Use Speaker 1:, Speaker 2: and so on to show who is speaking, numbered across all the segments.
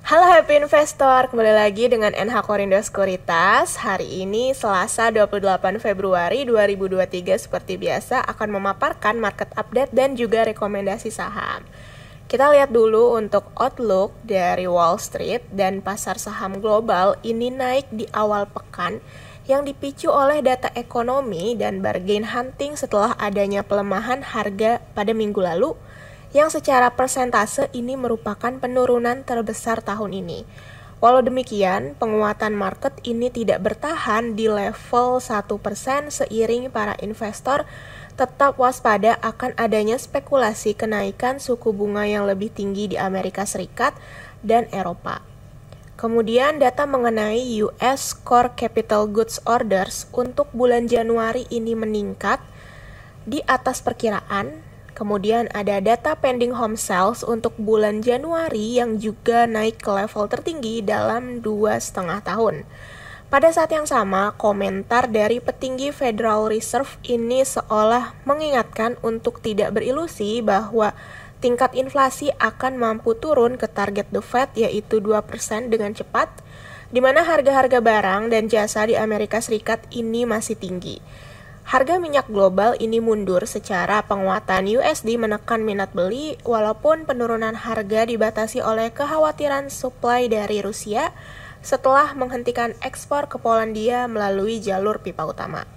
Speaker 1: Halo Happy Investor, kembali lagi dengan NH Korindo Sekuritas. Hari ini Selasa 28 Februari 2023 seperti biasa akan memaparkan market update dan juga rekomendasi saham. Kita lihat dulu untuk outlook dari Wall Street dan pasar saham global ini naik di awal pekan yang dipicu oleh data ekonomi dan bargain hunting setelah adanya pelemahan harga pada minggu lalu yang secara persentase ini merupakan penurunan terbesar tahun ini. Walau demikian, penguatan market ini tidak bertahan di level 1% seiring para investor tetap waspada akan adanya spekulasi kenaikan suku bunga yang lebih tinggi di Amerika Serikat dan Eropa. Kemudian data mengenai US Core Capital Goods Orders untuk bulan Januari ini meningkat di atas perkiraan. Kemudian ada data pending home sales untuk bulan Januari yang juga naik ke level tertinggi dalam 2,5 tahun. Pada saat yang sama, komentar dari petinggi Federal Reserve ini seolah mengingatkan untuk tidak berilusi bahwa tingkat inflasi akan mampu turun ke target The Fed yaitu 2% dengan cepat, di mana harga-harga barang dan jasa di Amerika Serikat ini masih tinggi. Harga minyak global ini mundur secara penguatan USD menekan minat beli walaupun penurunan harga dibatasi oleh kekhawatiran supply dari Rusia setelah menghentikan ekspor ke Polandia melalui jalur pipa utama.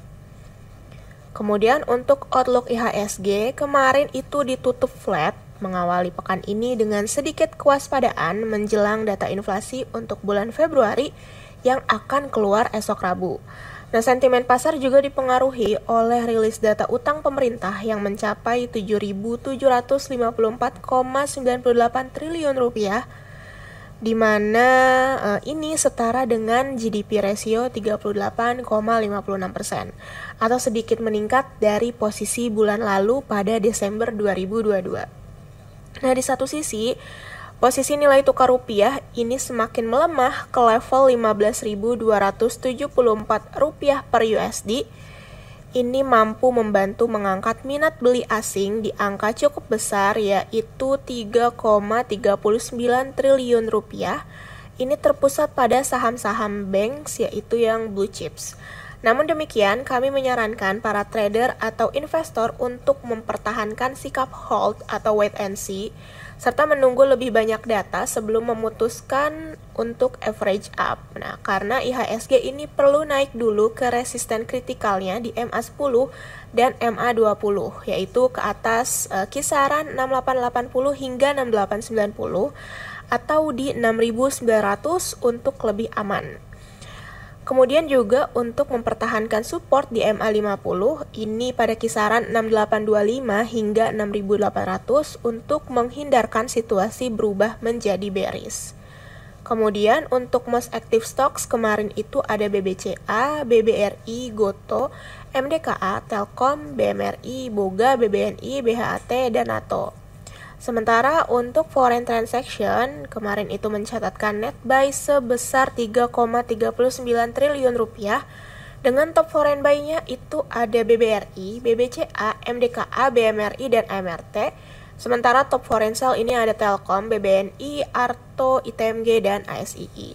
Speaker 1: Kemudian untuk outlook IHSG kemarin itu ditutup flat mengawali pekan ini dengan sedikit kewaspadaan menjelang data inflasi untuk bulan Februari yang akan keluar esok Rabu. Nah, sentimen pasar juga dipengaruhi oleh rilis data utang pemerintah yang mencapai 7.754,98 triliun rupiah, di mana ini setara dengan GDP ratio 38,56% atau sedikit meningkat dari posisi bulan lalu pada Desember 2022. Nah, di satu sisi, posisi nilai tukar rupiah ini semakin melemah ke level 15.274 rupiah per USD. Ini mampu membantu mengangkat minat beli asing di angka cukup besar yaitu 3,39 triliun rupiah. Ini terpusat pada saham-saham banks yaitu yang blue chips. Namun demikian, kami menyarankan para trader atau investor untuk mempertahankan sikap hold atau wait and see, serta menunggu lebih banyak data sebelum memutuskan untuk average up. Nah, karena IHSG ini perlu naik dulu ke resisten kritikalnya di MA10 dan MA20, yaitu ke atas kisaran 6880 hingga 6890 atau di 6900 untuk lebih aman. Kemudian juga untuk mempertahankan support di MA50 ini pada kisaran 6825 hingga 6800 untuk menghindarkan situasi berubah menjadi bearish. Kemudian untuk most active stocks kemarin itu ada BBCA, BBRI, Goto, MDKA, Telkom, BMRI, Boga, BBNI, BHAT, dan NATO. Sementara untuk foreign transaction, kemarin itu mencatatkan net buy sebesar 3,39 triliun rupiah. Dengan top foreign buy-nya itu ada BBRI, BBCA, MDKA, BMRI, dan MRT. Sementara top foreign sell ini ada Telkom, BBNI, Arto, ITMG, dan ASII.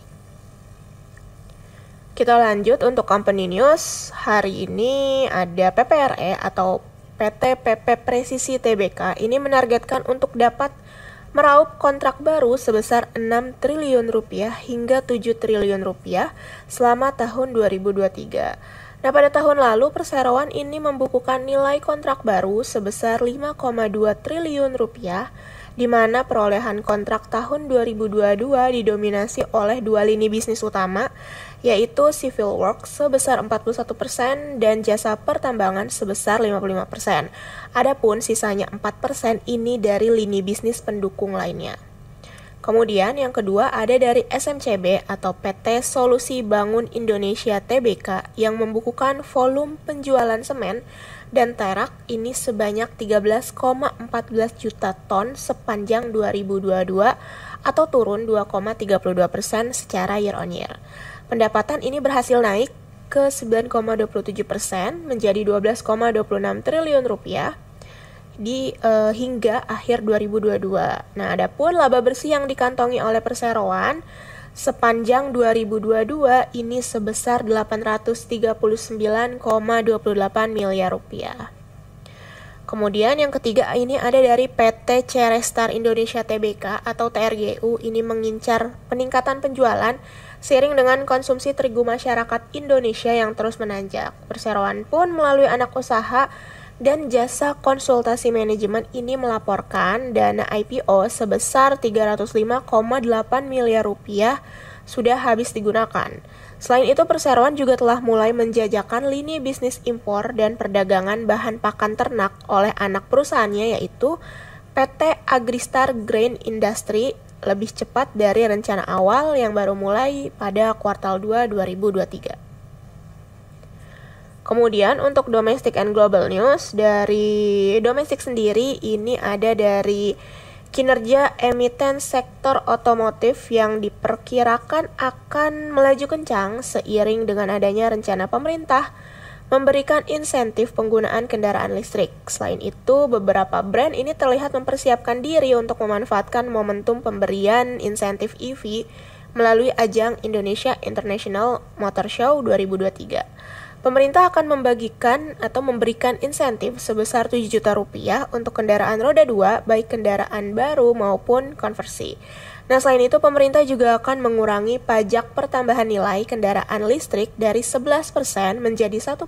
Speaker 1: Kita lanjut untuk company news. Hari ini ada PPRE atau PT PP Presisi Tbk ini menargetkan untuk dapat meraup kontrak baru sebesar 6 triliun rupiah hingga 7 triliun rupiah selama tahun 2023. Nah, pada tahun lalu perseroan ini membukukan nilai kontrak baru sebesar 5,2 triliun rupiah, di mana perolehan kontrak tahun 2022 didominasi oleh dua lini bisnis utama, yaitu civil works sebesar 41% dan jasa pertambangan sebesar 55%. Adapun sisanya 4% ini dari lini bisnis pendukung lainnya. Kemudian yang kedua ada dari SMCB atau PT Solusi Bangun Indonesia Tbk yang membukukan volume penjualan semen dan terak ini sebanyak 13,14 juta ton sepanjang 2022 atau turun 2,32% secara year on year. Pendapatan ini berhasil naik ke 9,27% menjadi 12,26 triliun rupiah. hingga akhir 2022. Nah, adapun laba bersih yang dikantongi oleh perseroan sepanjang 2022 ini sebesar 839,28 miliar rupiah. Kemudian yang ketiga ini ada dari PT Cerestar Indonesia Tbk atau TRGU, ini mengincar peningkatan penjualan seiring dengan konsumsi terigu masyarakat Indonesia yang terus menanjak. Perseroan pun melalui anak usaha dan jasa konsultasi manajemen ini melaporkan dana IPO sebesar 305,8 miliar rupiah sudah habis digunakan. Selain itu, perseroan juga telah mulai menjajakan lini bisnis impor dan perdagangan bahan pakan ternak oleh anak perusahaannya yaitu PT Agristar Grain Industry lebih cepat dari rencana awal yang baru mulai pada kuartal 2 2023. Kemudian untuk domestic and global news, dari domestik sendiri ini ada dari kinerja emiten sektor otomotif yang diperkirakan akan melaju kencang seiring dengan adanya rencana pemerintah memberikan insentif penggunaan kendaraan listrik. Selain itu, beberapa brand ini terlihat mempersiapkan diri untuk memanfaatkan momentum pemberian insentif EV melalui ajang Indonesia International Motor Show 2023. Pemerintah akan membagikan atau memberikan insentif sebesar 7 juta rupiah untuk kendaraan roda 2, baik kendaraan baru maupun konversi. Nah, selain itu pemerintah juga akan mengurangi pajak pertambahan nilai kendaraan listrik dari 11% menjadi 1%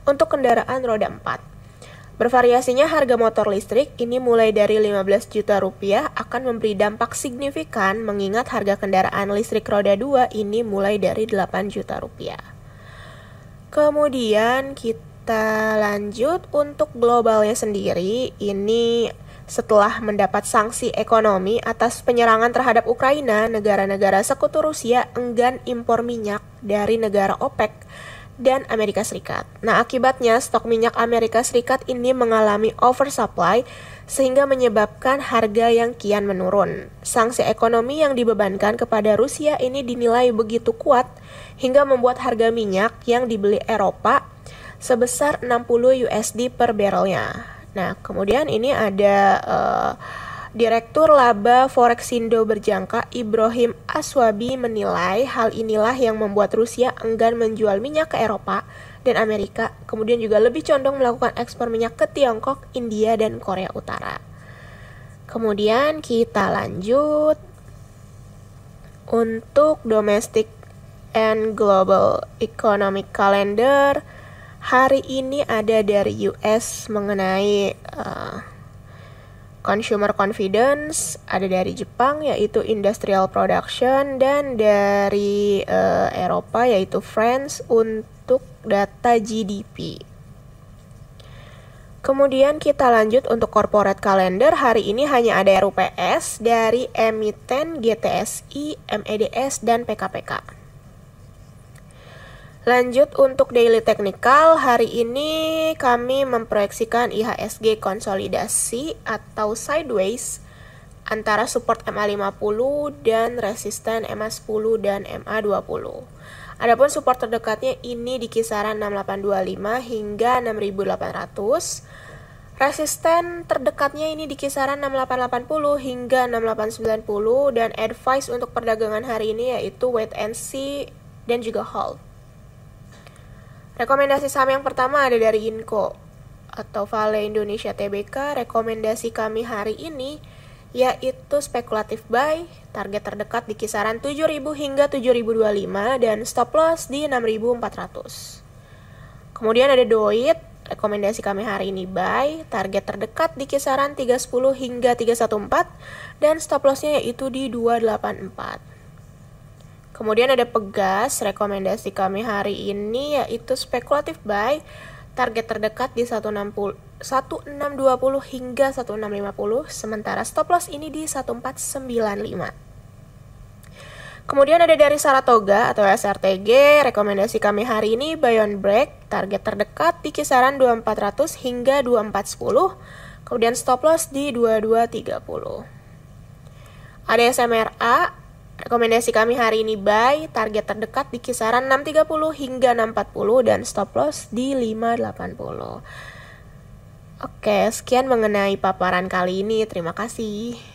Speaker 1: untuk kendaraan roda 4. Bervariasinya harga motor listrik ini mulai dari 15 juta rupiah akan memberi dampak signifikan mengingat harga kendaraan listrik roda 2 ini mulai dari 8 juta rupiah. Kemudian kita lanjut untuk globalnya sendiri, ini setelah mendapat sanksi ekonomi atas penyerangan terhadap Ukraina, negara-negara sekutu Rusia enggan impor minyak dari negara OPEC dan Amerika Serikat. Nah, akibatnya stok minyak Amerika Serikat ini mengalami oversupply sehingga menyebabkan harga yang kian menurun. Sanksi ekonomi yang dibebankan kepada Rusia ini dinilai begitu kuat hingga membuat harga minyak yang dibeli Eropa sebesar 60 USD per barrelnya. Nah, kemudian ini ada Direktur Laba Forexindo Berjangka Ibrahim Aswabi menilai hal inilah yang membuat Rusia enggan menjual minyak ke Eropa dan Amerika, kemudian juga lebih condong melakukan ekspor minyak ke Tiongkok, India, dan Korea Utara. Kemudian kita lanjut untuk domestic and global economic calendar. Hari ini ada dari US mengenai consumer confidence, ada dari Jepang yaitu industrial production, dan dari Eropa yaitu France untuk data GDP. Kemudian kita lanjut untuk corporate calendar. Hari ini hanya ada RUPS dari emiten GTSI, MEDS, dan PKPK. Lanjut untuk daily technical, hari ini kami memproyeksikan IHSG konsolidasi atau sideways antara support MA50 dan resisten MA10 dan MA20. Adapun support terdekatnya ini di kisaran 6825 hingga 6800. Resisten terdekatnya ini di kisaran 6880 hingga 6890, dan advice untuk perdagangan hari ini yaitu wait and see dan juga hold. Rekomendasi saham yang pertama ada dari Inco atau Vale Indonesia Tbk. Rekomendasi kami hari ini yaitu spekulatif buy, target terdekat di kisaran 7.000 hingga 7.025 dan stop loss di 6.400. Kemudian ada Doit, rekomendasi kami hari ini buy, target terdekat di kisaran 310 hingga 314 dan stop lossnya yaitu di 284. Kemudian ada Pegas, rekomendasi kami hari ini yaitu spekulatif buy, target terdekat di 1620 hingga 1650, sementara stop loss ini di 1495. Kemudian ada dari Saratoga atau SRTG, rekomendasi kami hari ini buy on break, target terdekat di kisaran 2400 hingga 2410, kemudian stop loss di 2230. Ada SMRA, rekomendasi kami hari ini buy, target terdekat di kisaran 630 hingga 640 dan stop loss di 580. Oke, sekian mengenai paparan kali ini. Terima kasih.